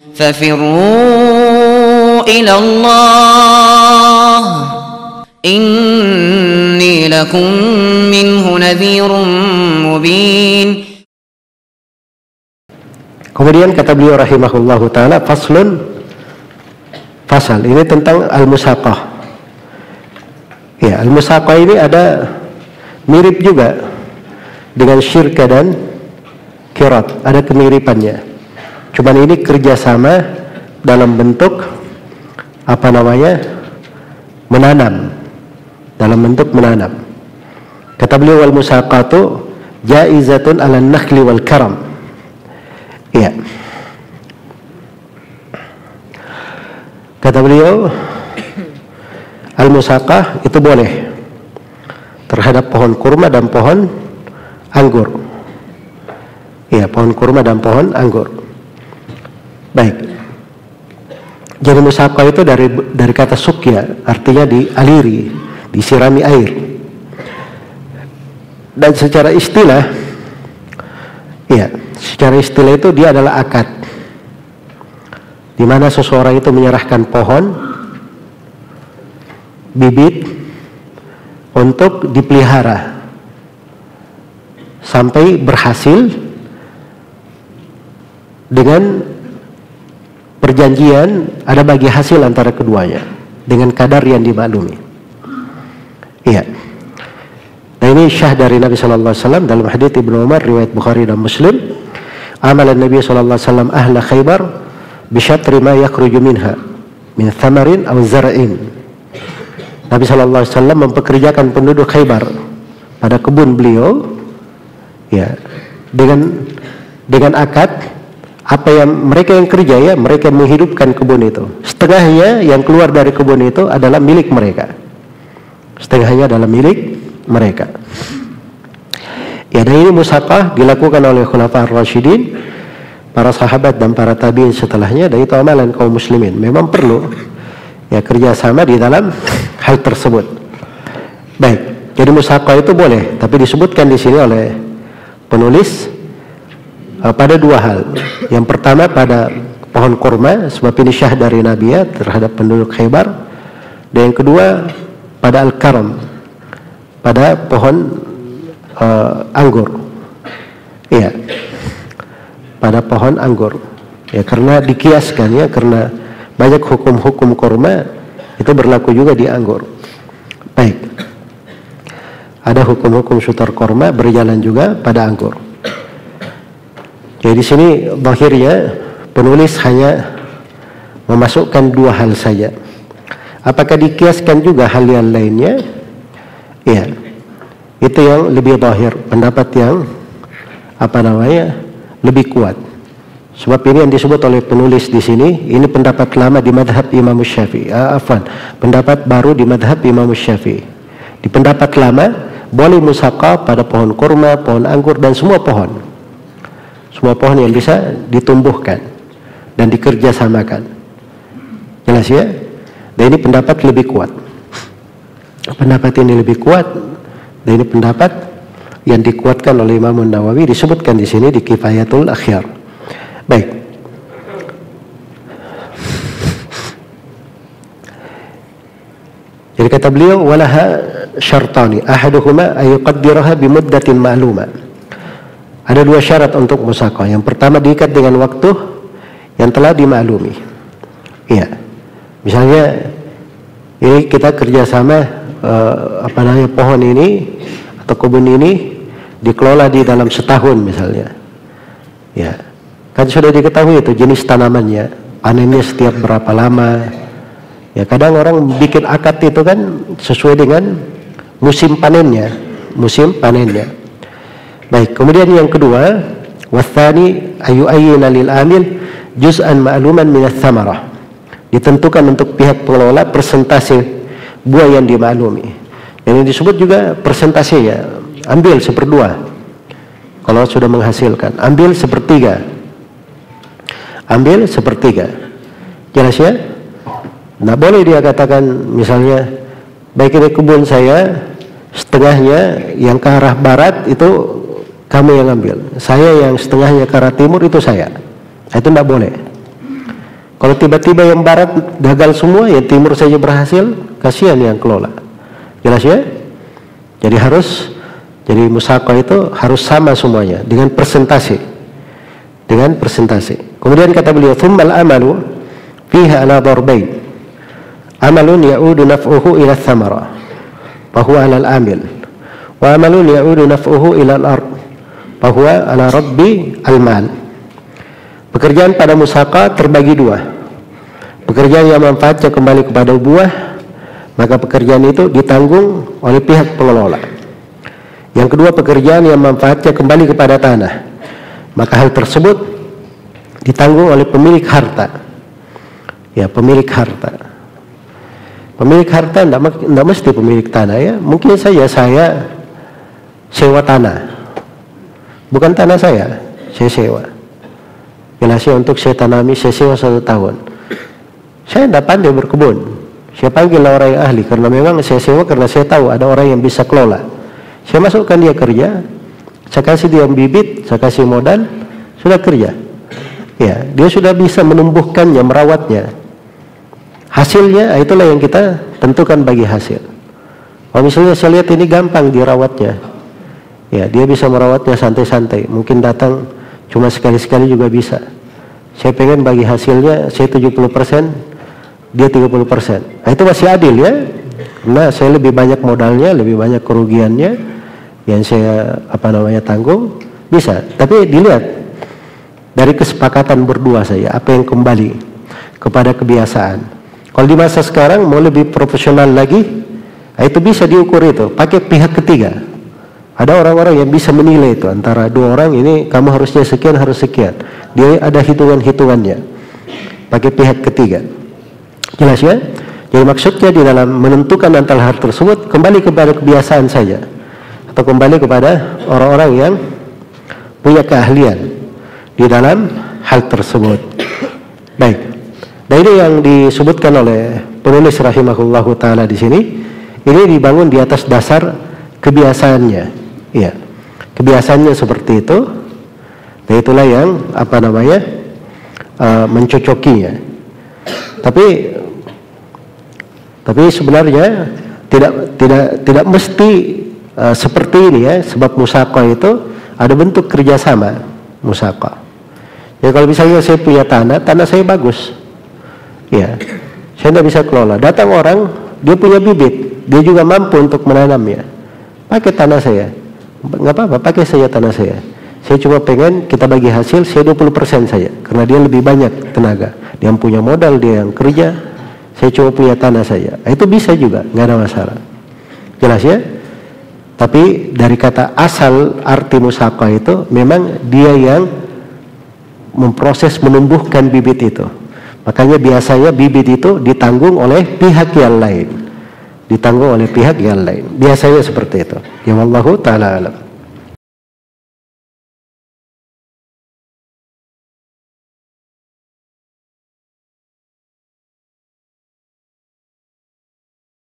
ففروا إلى الله إني لكم منه نذير مبين. Kemudian kata beliau rahimahullahu ta'ala, faslun, fasal, ini tentang al-musaqah. Ya, al-musaqah ini ada mirip juga dengan syirka dan qirat, ada kemiripannya. Cuman ini kerjasama dalam bentuk menanam, dalam bentuk menanam. Kata beliau, wal musaqatu jaizatun ala nakhli wal karam. Iya. Kata beliau, al-musaqah itu boleh terhadap pohon kurma dan pohon anggur. Iya, pohon kurma dan pohon anggur. Baik. Jadi musaqah itu dari kata sukya, artinya dialiri, disirami air. Dan secara istilah, ya, secara istilah itu dia adalah akad, di mana seseorang itu menyerahkan pohon bibit untuk dipelihara sampai berhasil dengan perjanjian ada bagi hasil antara keduanya dengan kadar yang dimaklumi. Iya. Nah, ini syah dari Nabi sallallahu alaihi wasallam dalam hadits Ibnu Umar riwayat Bukhari dan Muslim. Amalan Nabi sallallahu alaihi wasallam ahla Khaybar bi syatri ma yakhruju minha min thamarin aw zar'in. Nabi sallallahu alaihi wasallam mempekerjakan penduduk Khaybar pada kebun beliau, ya, dengan akad apa yang mereka yang kerja, ya, mereka menghidupkan kebun itu. Setengahnya yang keluar dari kebun itu adalah milik mereka. Setengahnya adalah milik mereka. Ya, dan ini musaqah dilakukan oleh Khulafaur Rasyidin, para sahabat dan para tabi'in setelahnya, dan itu amalan kaum muslimin. Memang perlu, ya, kerjasama di dalam hal tersebut. Baik, jadi musaqah itu boleh, tapi disebutkan di sini oleh penulis pada dua hal. Yang pertama pada pohon kurma, sebab ini syah dari Nabi, ya, terhadap penduduk Khaybar. Dan yang kedua pada al-karam, pada pohon anggur. Iya, pada pohon anggur. Ya, karena dikiaskan, ya, karena banyak hukum-hukum kurma itu berlaku juga di anggur. Baik, ada hukum-hukum syutar kurma berjalan juga pada anggur. Jadi di sini zahirnya penulis hanya memasukkan dua hal saja. Apakah dikiaskan juga hal yang lainnya? Ya, itu yang lebih zahir, pendapat yang lebih kuat. Sebab ini yang disebut oleh penulis di sini, ini pendapat lama di madhab Imam Syafi'i. Pendapat baru di madhab Imam Syafi'i. Di pendapat lama boleh musaqah pada pohon kurma, pohon anggur, dan semua pohon. Semua pohon yang bisa ditumbuhkan dan dikerjasamakan. Jelas, ya? Dan ini pendapat lebih kuat. Pendapat ini lebih kuat, dan ini pendapat yang dikuatkan oleh Imam Nawawi, disebutkan di sini di Kifayatul Akhyar. Baik. Jadi kata beliau, walaha syartani ahaduhuma ayuqaddiraha bimuddatin ma'luma. Ada dua syarat untuk musaqah. Yang pertama diikat dengan waktu yang telah dimaklumi. Iya. Misalnya ini kita kerjasama pohon ini atau kebun ini dikelola di dalam setahun misalnya. Ya. Kan sudah diketahui itu jenis tanamannya, panennya setiap berapa lama. Ya, kadang orang bikin akad itu kan sesuai dengan musim panennya. Baik, kemudian yang kedua, wathani ayu'ayyina lil amil juz'an ma'luman minas samarah. Ditentukan untuk pihak pengelola persentase buah yang dimaklumi. Yang disebut juga persentasenya, ambil 1/2. Kalau sudah menghasilkan, ambil 1/3. Ambil 1/3. Jelas, ya? Nah, boleh dia katakan misalnya, baik ini kebun saya, setengahnya yang ke arah barat itu kamu yang ambil, saya yang setengahnya ke arah timur itu saya. Itu tidak boleh. Kalau tiba-tiba yang barat gagal semua, yang timur saja berhasil, kasihan yang kelola. Jelas ya? Jadi jadi musaqah itu harus sama semuanya dengan persentase. Kemudian kata beliau, "Tsummal amalu fiha ala darbain. Amalun ya'udu naf'uhu ila thamara, fa huwa 'ala al-amil. Wa amalun ya'udu naf'uhu ila al-ard, fa huwa 'ala rabbi al-mal." Pekerjaan pada musaqah terbagi dua. Pekerjaan yang manfaatnya kembali kepada buah, maka pekerjaan itu ditanggung oleh pihak pengelola. Yang kedua, pekerjaan yang manfaatnya kembali kepada tanah, maka hal tersebut ditanggung oleh pemilik harta. Ya, pemilik harta. Pemilik harta tidak mesti pemilik tanah ya. Mungkin saja saya sewa tanah. Bukan tanah saya sewa. Jelasnya untuk saya tanami, saya sewa 1 tahun. Saya tidak pandai berkebun. Saya panggil orang yang ahli, karena memang saya sewa karena saya tahu ada orang yang bisa kelola. Saya masukkan dia kerja, saya kasih dia bibit, saya kasih modal, sudah kerja. Ya, dia sudah bisa menumbuhkannya, merawatnya. Hasilnya itulah yang kita tentukan bagi hasil. Kalau misalnya saya lihat ini gampang dirawatnya, ya dia bisa merawatnya santai-santai. Mungkin datang cuma sekali-sekali juga bisa. Saya pengen bagi hasilnya, saya 70%, dia 30%. Nah, itu masih adil ya. Karena saya lebih banyak modalnya, lebih banyak kerugiannya yang saya tanggung, bisa. Tapi dilihat dari kesepakatan berdua saya, apa yang kembali kepada kebiasaan. Kalau di masa sekarang mau lebih profesional lagi, itu bisa diukur itu, pakai pihak ketiga. Ada orang-orang yang bisa menilai itu, antara 2 orang ini kamu harusnya sekian, harus sekian. Dia ada hitungan-hitungannya, pakai pihak ketiga. Jelas ya? Jadi maksudnya di dalam menentukan antara hal tersebut kembali kepada kebiasaan saja, atau kembali kepada orang-orang yang punya keahlian di dalam hal tersebut. Baik. Nah, ini yang disebutkan oleh penulis rahimahullahu taala di sini. Ini dibangun di atas dasar kebiasaannya. Ya, kebiasaannya seperti itu. Nah, itulah yang mencocokinya. Tapi sebenarnya tidak mesti seperti ini ya, sebab musaqah itu ada bentuk kerjasama musaqah. Ya, kalau misalnya saya punya tanah saya bagus, ya, saya tidak bisa kelola. Datang orang, dia punya bibit, dia juga mampu untuk menanamnya. Pakai tanah saya, nggak apa-apa, pakai saja tanah saya. Saya cuma pengen kita bagi hasil, saya 20% saja, karena dia lebih banyak tenaga. Dia yang punya modal, dia yang kerja, saya cuma punya tanah saja. Itu bisa juga, nggak ada masalah. Jelas ya? Tapi dari kata asal arti musaqah itu, memang dia yang memproses menumbuhkan bibit itu. Makanya biasanya bibit itu ditanggung oleh pihak yang lain. Biasanya seperti itu. Ya wallahu ta'ala alam.